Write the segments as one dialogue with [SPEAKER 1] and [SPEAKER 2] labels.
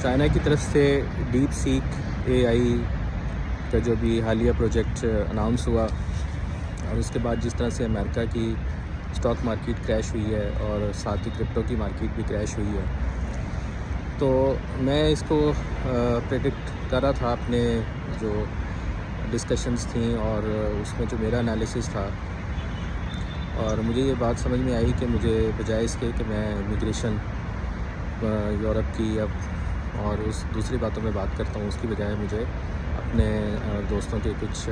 [SPEAKER 1] China کی طرف سے ڈیپ سیک اے آئی کا جو بھی حالیہ پروجیکٹ اناؤنس ہوا اور اس کے بعد جس طرح سے امریکہ کی اسٹاک مارکیٹ کریش ہوئی ہے اور ساتھ ہی کرپٹو کی مارکیٹ بھی کریش ہوئی ہے، تو میں اس کو پریڈکٹ کر رہا تھا اپنے جو ڈسکشنز تھیں اور اس میں جو میرا انالیسس تھا، اور مجھے یہ بات سمجھ میں آئی کہ مجھے بجائے اس کے کہ میں امیگریشن یورپ کی اور اس دوسری باتوں میں بات کرتا ہوں، اس کی بجائے مجھے اپنے دوستوں کے کچھ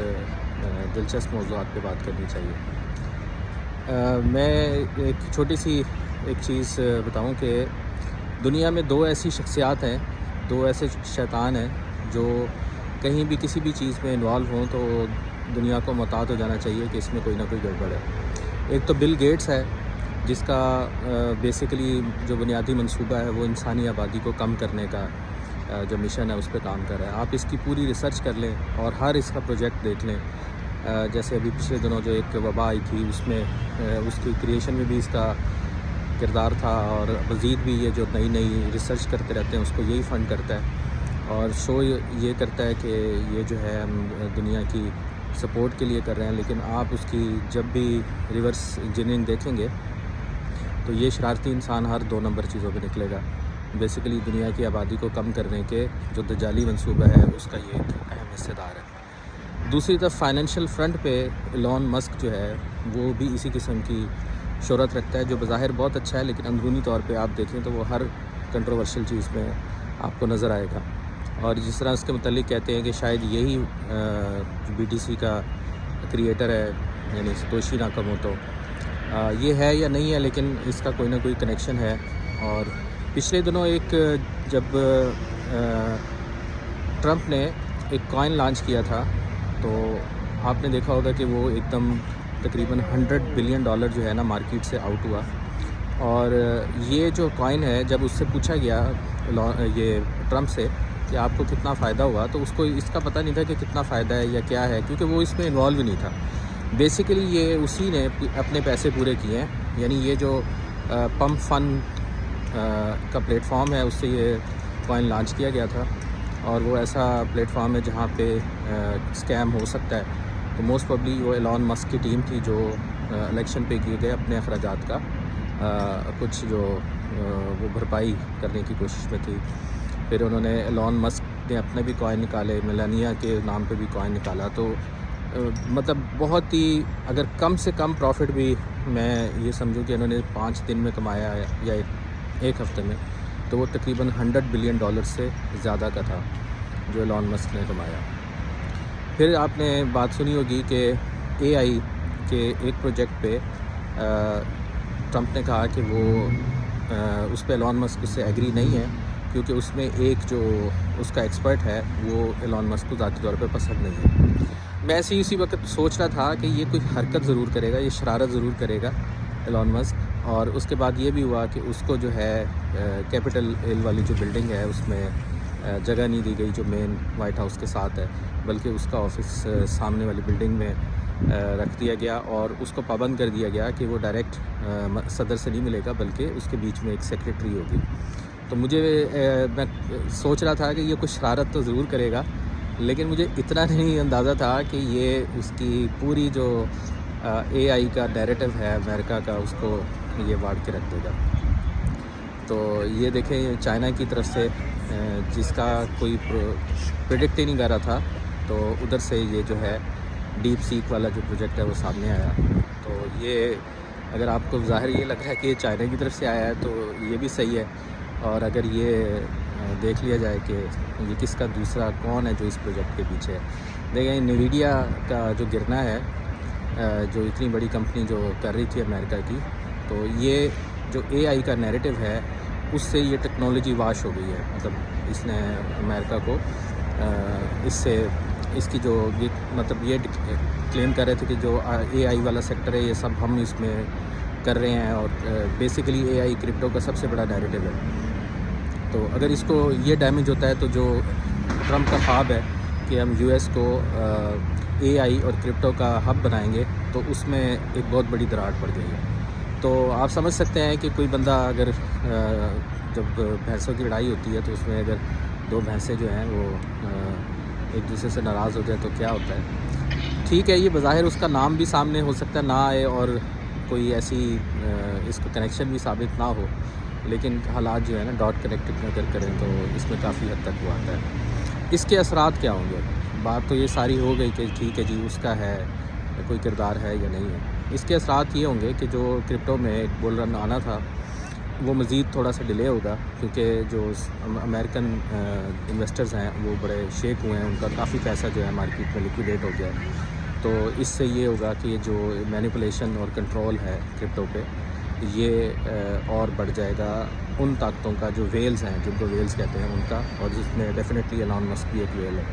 [SPEAKER 1] دلچسپ موضوعات پہ بات کرنی چاہیے۔ میں ایک چھوٹی سی ایک چیز بتاؤں کہ دنیا میں دو ایسی شخصیات ہیں، دو ایسے شیطان ہیں جو کہیں بھی کسی بھی چیز میں انوالو ہوں تو دنیا کو محتاط ہو جانا چاہیے کہ اس میں کوئی نہ کوئی گڑبڑ ہے۔ ایک تو بل گیٹس ہے، جس کا بیسیکلی جو بنیادی منصوبہ ہے وہ انسانی آبادی کو کم کرنے کا جو مشن ہے اس پہ کام کر رہا ہے۔ آپ اس کی پوری ریسرچ کر لیں اور ہر اس کا پروجیکٹ دیکھ لیں۔ جیسے ابھی پچھلے دنوں جو ایک وبا آئی تھی، اس میں اس کی کریشن میں بھی اس کا کردار تھا، اور مزید بھی یہ جو نئی ریسرچ کرتے رہتے ہیں اس کو یہی فنڈ کرتا ہے اور شو یہ کرتا ہے کہ یہ جو ہے ہم دنیا کی سپورٹ کے لیے کر رہے ہیں، لیکن آپ اس کی جب بھی ریورس انجینئرنگ دیکھیں گے تو یہ شرارتی انسان ہر 2 نمبر چیزوں پہ نکلے گا۔ بیسیکلی دنیا کی آبادی کو کم کرنے کے جو دجالی منصوبہ ہے اس کا یہ ایک اہم حصہ دار ہے۔ دوسری طرف فائنینشیل فرنٹ پہ ایلون مسک جو ہے وہ بھی اسی قسم کی شہرت رکھتا ہے، جو بظاہر بہت اچھا ہے، لیکن اندرونی طور پہ آپ دیکھیں تو وہ ہر کنٹروورشل چیز میں آپ کو نظر آئے گا۔ اور جس طرح اس کے متعلق کہتے ہیں کہ شاید یہی بی ٹی سی کا کریٹر ہے، یعنی ستوشی ناکاموٹو، یہ ہے یا نہیں ہے، لیکن اس کا کوئی نہ کوئی کنیکشن ہے۔ اور پچھلے دنوں جب ٹرمپ نے ایک کوائن لانچ کیا تھا تو آپ نے دیکھا ہوگا کہ وہ ایک دم تقریباً $100 بلین جو ہے نا مارکیٹ سے آؤٹ ہوا۔ اور یہ جو کوائن ہے، جب اس سے پوچھا گیا یہ ٹرمپ سے کہ آپ کو کتنا فائدہ ہوا، تو اس کو اس کا پتہ نہیں تھا کہ کتنا فائدہ ہے یا کیا ہے، کیونکہ وہ اس میں انوالو ہی نہیں تھا۔ بیسیکلی یہ اسی نے اپنے پیسے پورے کیے ہیں، یعنی یہ جو پمپ فن کا پلیٹ فارم ہے اس سے یہ کوائن لانچ کیا گیا تھا، اور وہ ایسا پلیٹ فارم ہے جہاں پہ اسکیم ہو سکتا ہے۔ تو موسٹ پرابلی وہ ایلون مسک کی ٹیم تھی جو الیکشن پہ کیے گئے اپنے اخراجات کا کچھ جو وہ بھرپائی کرنے کی کوشش میں تھی۔ پھر انہوں نے ایلون مسک نے اپنے بھی کوائن نکالے، میلانیا کے نام پہ بھی کوائن نکالا، تو مطلب بہت ہی اگر کم سے کم پروفٹ بھی میں یہ سمجھوں کہ انہوں نے 5 دن میں کمایا ہے یا ایک ہفتے میں، تو وہ تقریباً $100 بلین سے زیادہ کا تھا جو ایلون مسک نے کمایا۔ پھر آپ نے بات سنی ہوگی کہ اے آئی کے ایک پروجیکٹ پہ ٹرمپ نے کہا کہ وہ اس پہ ایلون مسک اس سے ایگری نہیں ہے، کیونکہ اس میں ایک جو اس کا ایکسپرٹ ہے وہ ایلون مسک کو ذاتی طور پہ پسند نہیں ہے۔ میں ایسے ہی اسی وقت سوچ رہا تھا کہ یہ کوئی حرکت ضرور کرے گا، یہ شرارت ضرور کرے گا ایلون مسک، اور اس کے بعد یہ بھی ہوا کہ اس کو جو ہے کیپٹل ہل والی جو بلڈنگ ہے اس میں جگہ نہیں دی گئی جو مین وائٹ ہاؤس کے ساتھ ہے، بلکہ اس کا آفس سامنے والی بلڈنگ میں رکھ دیا گیا، اور اس کو پابند کر دیا گیا کہ وہ ڈائریکٹ صدر سے نہیں ملے گا، بلکہ اس کے بیچ میں ایک سیکریٹری ہوگی۔ تو میں سوچ رہا تھا کہ یہ کچھ شرارت تو ضرور کرے گا، لیکن مجھے اتنا نہیں اندازہ تھا کہ یہ اس کی پوری جو اے آئی کا نیریٹو ہے امریکہ کا، اس کو یہ واڑ کے رکھ دے گا۔ تو یہ دیکھیں چائنا کی طرف سے جس کا کوئی پریڈکٹ ہی نہیں کر رہا تھا، تو ادھر سے یہ جو ہے ڈیپ سیک والا جو پروجیکٹ ہے وہ سامنے آیا۔ تو یہ اگر آپ کو ظاہر یہ لگ رہا ہے کہ یہ چائنا کی طرف سے آیا ہے تو یہ بھی صحیح ہے، اور اگر یہ دیکھ لیا جائے کہ یہ کس کا دوسرا کون ہے جو اس پروجیکٹ کے پیچھے ہے۔ دیکھیں نیویڈیا کا جو گرنا ہے، جو اتنی بڑی کمپنی جو کر رہی تھی امریکہ کی، تو یہ جو اے آئی کا نیریٹو ہے اس سے یہ ٹیکنالوجی واش ہو گئی ہے، مطلب اس نے امریکہ کو اس کی جو یہ کلیم کر رہے تھے کہ جو اے آئی والا سیکٹر ہے یہ سب ہم اس میں کر رہے ہیں، اور بیسیکلی اے آئی کرپٹو کا سب سے بڑا نیریٹو ہے۔ تو اگر اس کو یہ ڈیمیج ہوتا ہے تو جو ٹرمپ کا خواب ہے کہ ہم یو ایس کو اے آئی اور کرپٹو کا ہب بنائیں گے، تو اس میں ایک بہت بڑی دراڑ پڑ گئی ہے۔ تو آپ سمجھ سکتے ہیں کہ کوئی بندہ اگر جب بھینسوں کی لڑائی ہوتی ہے تو اس میں اگر دو بھینسیں جو ہیں وہ ایک دوسرے سے ناراض ہو جائیں تو کیا ہوتا ہے. ٹھیک ہے، یہ بظاہر اس کا نام بھی سامنے ہو سکتا ہے نہ آئے اور کوئی ایسی اس کا کنیکشن بھی ثابت نہ ہو، لیکن حالات جو ہے نا ڈاٹ کنیکٹ اگر کریں تو اس میں کافی حد تک وہ آتا ہے. اس کے اثرات کیا ہوں گے؟ بات تو یہ ساری ہو گئی کہ ٹھیک ہے جی اس کا ہے کوئی کردار ہے یا نہیں ہے. اس کے اثرات یہ ہوں گے کہ جو کرپٹو میں ایک بول رن آنا تھا وہ مزید تھوڑا سا ڈیلے ہوگا، کیونکہ جو امریکن انویسٹرز ہیں وہ بڑے شیک ہوئے ہیں، ان کا کافی پیسہ جو ہے مارکیٹ میں لیکویڈیٹ ہو گیا ہے. تو اس سے یہ ہوگا کہ جو مینیپولیشن اور کنٹرول ہے کرپٹو پہ یہ اور بڑھ جائے گا ان طاقتوں کا جو ویلز ہیں، جن کو ویلز کہتے ہیں ان کا، اور جس میں ڈیفینیٹلی ایلان مسک بھی ایک ویل ہے.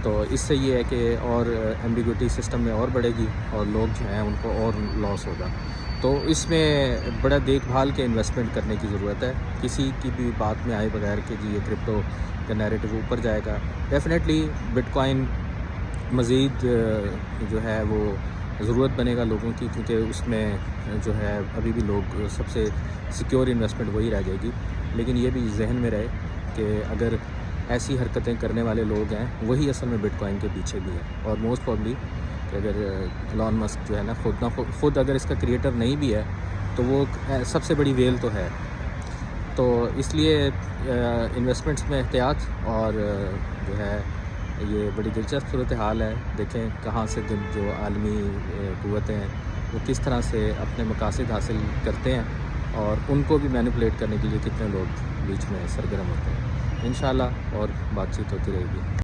[SPEAKER 1] تو اس سے یہ ہے کہ اور ایمبیگوٹی سسٹم میں اور بڑھے گی اور لوگ جو ہیں ان کو اور لاس ہوگا. تو اس میں بڑا دیکھ بھال کے انویسٹمنٹ کرنے کی ضرورت ہے، کسی کی بھی بات میں آئے بغیر کہ جی یہ کرپٹو کا نیریٹو اوپر جائے گا. ڈیفینیٹلی بٹ کوائن مزید جو ہے وہ ضرورت بنے گا لوگوں کی، کیونکہ اس میں جو ہے ابھی بھی لوگ سب سے سیکیور انویسٹمنٹ وہی رہ جائے گی. لیکن یہ بھی ذہن میں رہے کہ اگر ایسی حرکتیں کرنے والے لوگ ہیں وہی اصل میں بٹ کوائن کے پیچھے بھی ہیں، اور موسٹ پرابلی کہ اگر ایلان مسک جو ہے نا خود اگر اس کا کریٹر نہیں بھی ہے تو وہ سب سے بڑی ویل تو ہے. تو اس لیے انویسٹمنٹس میں احتیاط، اور جو ہے یہ بڑی دلچسپ صورتحال ہے. دیکھیں کہاں سے جو عالمی قوتیں ہیں وہ کس طرح سے اپنے مقاصد حاصل کرتے ہیں، اور ان کو بھی مینیپولیٹ کرنے کے لیے کتنے لوگ بیچ میں سرگرم ہوتے ہیں. انشاءاللہ اور بات چیت ہوتی رہے گی.